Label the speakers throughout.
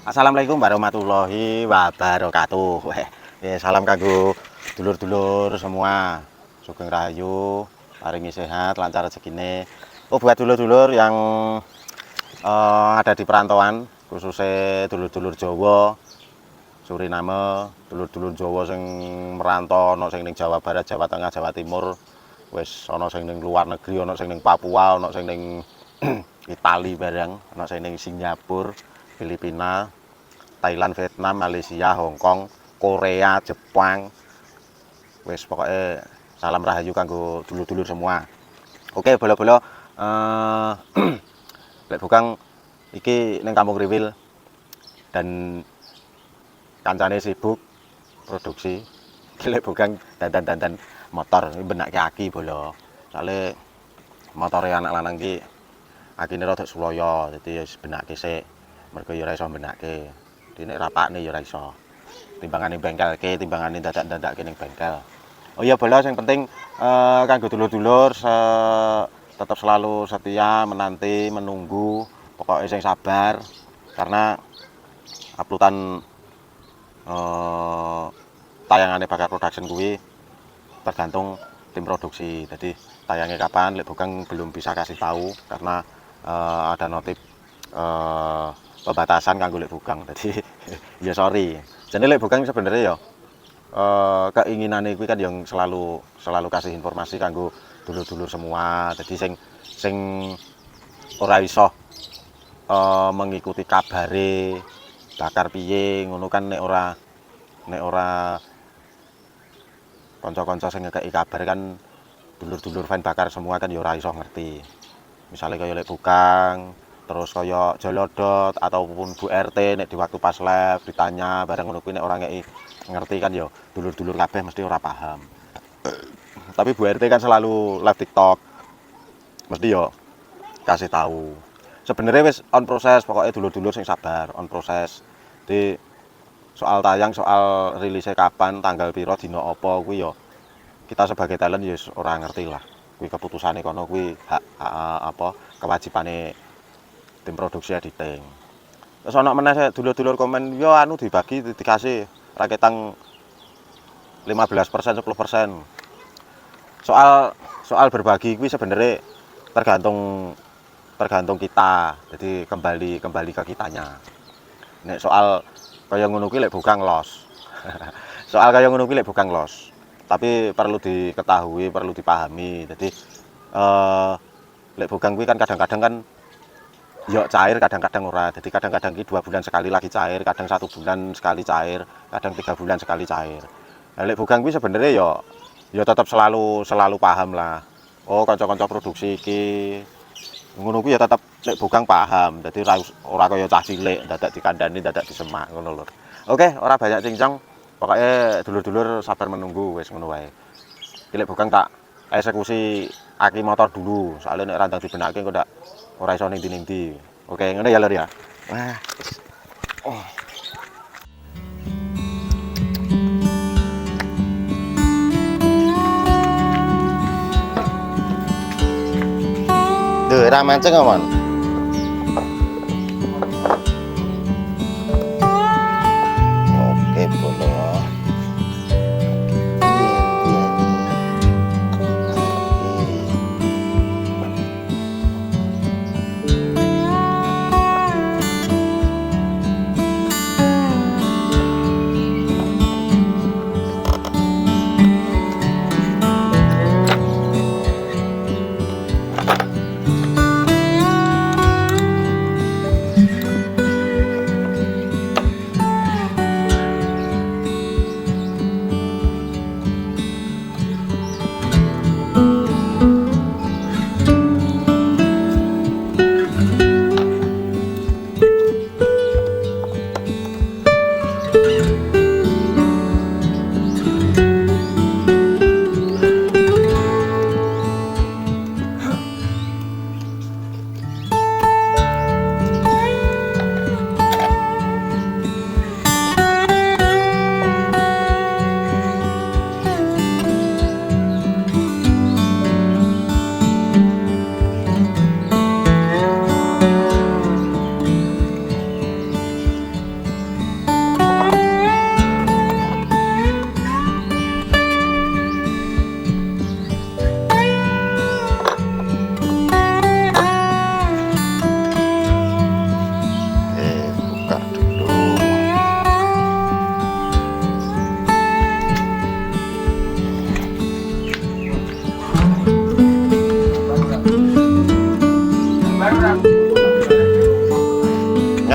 Speaker 1: Assalamualaikum warahmatullahi wabarakatuh. Salam kanggo dulur-dulur semua. Sugeng rahayu, paringi sehat, lancar rezekine. Oh, buat dulur-dulur yang ada di perantauan, khususnya dulur-dulur Jawa, Suriname, dulur-dulur Jawa sing merantau, ana sing ning Jawa Barat, Jawa Tengah, Jawa Timur, wis ana sing ning luar negeri, ana sing ning Papua, ana sing ning Itali bareng, ana sing ning Singapura, Filipina, Thailand, Vietnam, Malaysia, Hong Kong, Korea, Jepang. Wis pokoknya salam rahayu kanggo dulur-dulur semua. Oke, bola-bola lek Bukang iki ning Kampung Riwil dan kancane sibuk produksi. Lek Bukang dandan-dandan motor benake aki bola. Soale motore anak lanang ki akine rada sulaya, dadi wis benake sik. Mergo ya ora iso benake. Nek rapakne ya ora iso. Timbangane bengkelke, timbangane dadak-dadakke ning bengkel. Oh iya bola yang penting kanggo dulur-dulur tetap selalu setia menanti, menunggu, pokoknya sing sabar karena uploadan tayangannya Bakar Production kuwi tergantung tim produksi. Jadi tayangnya kapan lek Bukang belum bisa kasih tahu karena ada notif pembatasan kanggo lek Bukang. Jadi ya sorry. Jadi lek Bukang sebenarnya ya keinginane kuwi kan yang selalu kasih informasi kanggo dulur-dulur semua. Jadi sing ora iso mengikuti kabare bakar piye ngono kan nek ora kanca-kanca sing ngekeki kabar kan dulur-dulur fan bakar semua kan ya ora iso ngerti. Misalnya kaya lek Bukang terus kaya Jolodot ataupun Bu RT nek di waktu pas live ditanya bareng ngono kuwi nek ora ngeki ngerti kan ya dulur-dulur kabeh mesti ora paham. Tapi Bu RT kan selalu live TikTok. Mesti ya kasih tahu. Sebenarnya wis on proses, pokoknya dulur-dulur sing sabar, on proses. Di soal tayang, soal rilisnya kapan, tanggal piro, dino apa kuwi ya kita sebagai talent ya ora ngerti lah. Kuwi keputusane kono kuwi hak kewajibane tim produksi editing. Terus ana meneh dulur-dulur komen, "Yo anu dibagi dikasih raketang 15%, 10%." Soal berbagi kuwi sebenarnya tergantung kita. Jadi kembali ke kitanya. Nek soal kaya ngono kuwi lek Bukang los. Soal kaya ngono kuwi lek Bukang los. Tapi perlu diketahui, perlu dipahami. Jadi lek Bukang kuwi kan kadang-kadang kan ya cair, kadang-kadang ora. Jadi kadang-kadang ki 2 bulan sekali lagi cair, kadang 1 bulan sekali cair, kadang 3 bulan sekali cair. Nah, lek Bukang kuwi sebenarnya ya tetap selalu paham lah. Oh, kanca-kanca produksi iki ngono kuwi ya tetap lek Bukang paham. Dadi ora kaya cah cilik dadak dikandani, dadak disemak ngono lho. Oke, ora banyak cincang. Pokoknya dulur-dulur sabar menunggu wis ngono wae. Iki lek Bukang tak eksekusi aki motor dulu. Soalnya nek randang dibenake kok ndak ora iso ning ndi-ndi. Oke, ngono ya lur ya. Wah. Oh. Duh, ra mancing mon. Oke, boleh.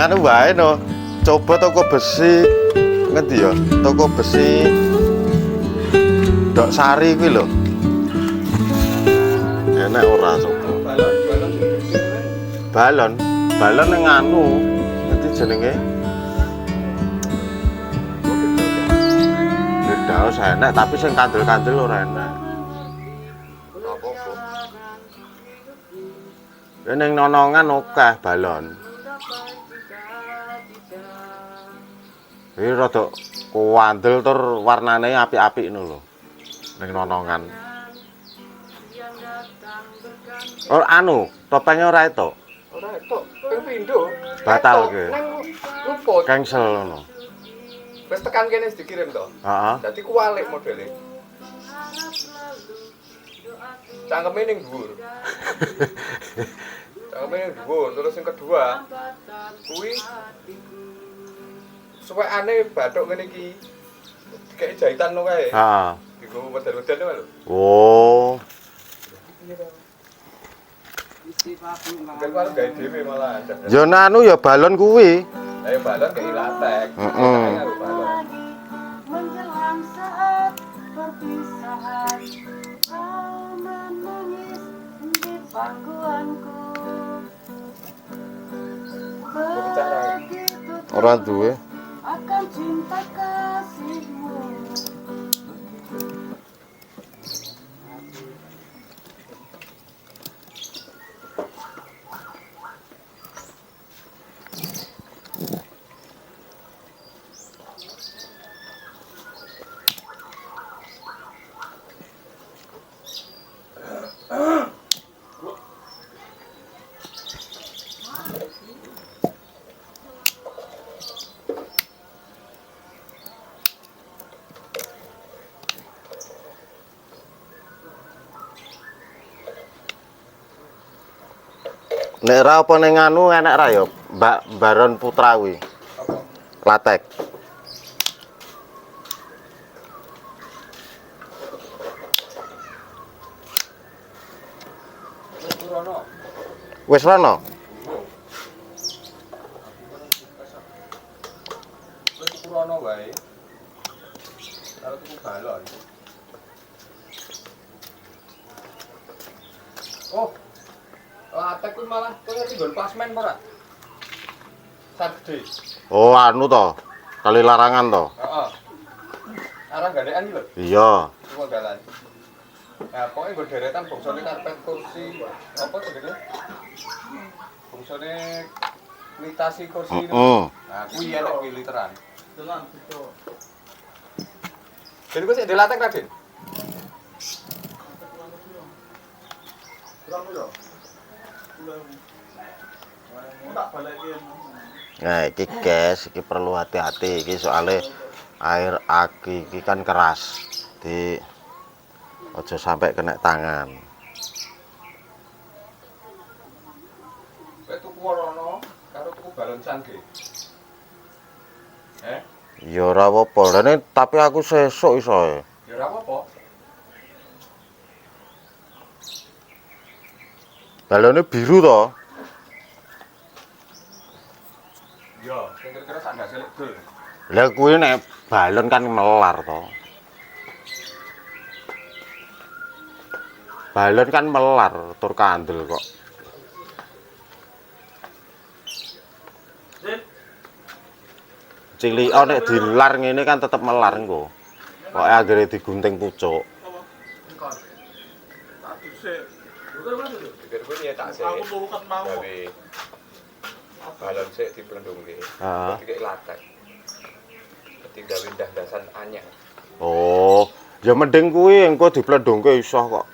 Speaker 1: anu wae no. Coba toko besi ngendi ya? Toko besi Dok Sari kuwi lho. Enak ora coba. Balon yang anu nanti jenenge Firdaus enak tapi sing kandel-kandel ora enak. Ya ning nonongan akeh balon. Iki rada kuandel tur warnane apik-apik ngono lho. Ning nonongan. Oh anu, topengnya ora etok.
Speaker 2: Ora etok, ping pindho.
Speaker 1: Batal ke.
Speaker 2: Nang luput.
Speaker 1: Cancel ngono.
Speaker 2: Wis tekan kene wis dikirim to.
Speaker 1: Heeh.
Speaker 2: Dadi kuwalik modele. Cangkeme ning dhuwur. Cangkeme ning dhuwur, terus yang kedua kuwi suwekane bathuk ngene iki. Kayak jahitan lo kae.
Speaker 1: Heeh.
Speaker 2: Digo wedar-wedar lho.
Speaker 1: Oh.
Speaker 2: Mungkin karo gawe dhewe malah.
Speaker 1: Ya anu ya balon kuwi.
Speaker 2: Ayo balon kayak latek.
Speaker 1: Heeh.
Speaker 2: Balon.
Speaker 3: Menjelang saat perpisahan, kau menangis di pangkuanku. Begitu
Speaker 1: Ora duwe.
Speaker 3: akan cinta kasihmu.
Speaker 1: Nek ra apa ning anu enak ra ya, Mbak Baron Putra kuwi. Latek. Wis rono.
Speaker 2: Wis kurono wae. Karo tuku balon. Oh. Latek kuwi malah kowe ngerti nggon plasmen ora? Sagede.
Speaker 1: Oh anu to. Kali larangan to.
Speaker 2: Heeh. Arah gandekan iki lho.
Speaker 1: Iya.
Speaker 2: Semua dalan. Nah, pokoknya gue deretan bongsone karpet kursi apa jenenge? Bongsone mitasi kursi itu. Nah, kuwi enek kuwi literan. Tenan gitu. Jadi gue sik dilatek Raden. Kurang lho. Tak balikin.
Speaker 1: Nah, iki guys, iki perlu hati-hati iki soalnya air aki iki kan keras. Di aja sampai kena tangan.
Speaker 2: Kowe tuku rono karo tuku balon canggih.
Speaker 1: Ya ora apa-apa. Rene tapi aku sesuk iso e.
Speaker 2: Ya ora apa-apa.
Speaker 1: Balone biru to.
Speaker 2: Iya, kira-kira sak ndase lek dul.
Speaker 1: Lah kuwi nek balon kan melar to. Balon kan melar tur kandel kok. Cilik nek dilar ngene kan tetep melar engko. Pokoke anggere digunting pucuk.
Speaker 2: Pikir gue ya tak sih. Aku bukan mau. Gawe balon sik diplendungke.
Speaker 1: Heeh.
Speaker 2: Dikek latek. Ketinggal windah dasan anyar.
Speaker 1: Oh, ya mending kuwi engko dipledhongke iso kok.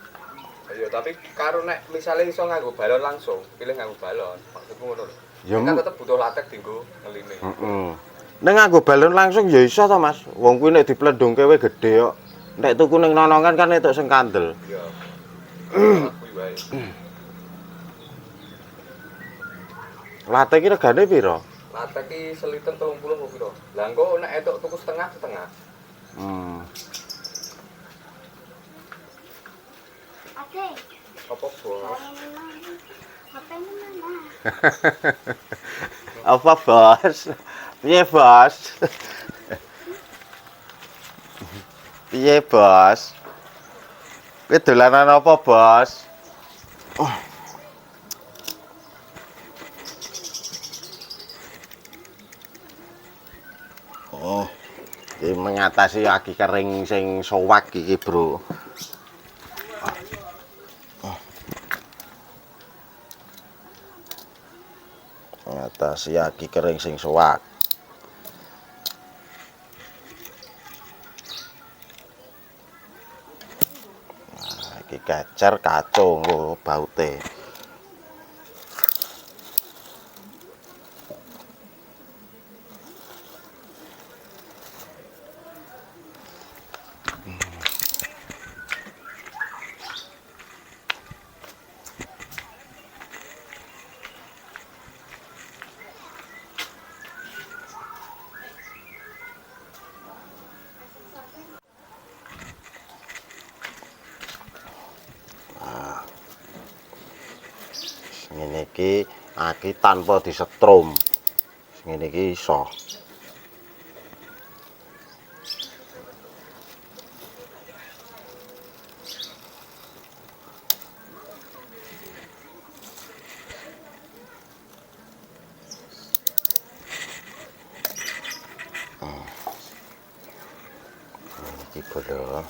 Speaker 2: Ya tapi karo nek misale iso nganggo balon langsung, pilih nganggo balon. Maksudku ngono lho.
Speaker 1: Ya
Speaker 2: Kan tetep butuh latek dienggo ngeline.
Speaker 1: Heeh. Nek nganggo balon langsung ya iso to, Mas. Wong kuwi nek dipledhongke wae gedhe kok. Nek tuku ning nonongan kan entuk sing kandel.
Speaker 2: Iya. Kuwi wae.
Speaker 1: Latek iki regane piro?
Speaker 2: Latek iki seliter 30 opo piro? Lah engko nek entuk tuku setengah-setengah.
Speaker 3: Oke,
Speaker 2: Apa bos?
Speaker 3: HP-nya mana?
Speaker 2: Ngono
Speaker 1: Apa bos? Piye bos? Piye bos? Kowe dolanan apa bos? Oh, iki mengatasi aki kering sing sowak iki, Bro. Mengatasi aki kering sing sowak. Nah, iki kecer kacung lho baute. Ngene iki aki tanpa disetrum. Ngene iki iso. Iki bolong.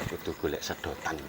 Speaker 1: Kudu golek sedotan.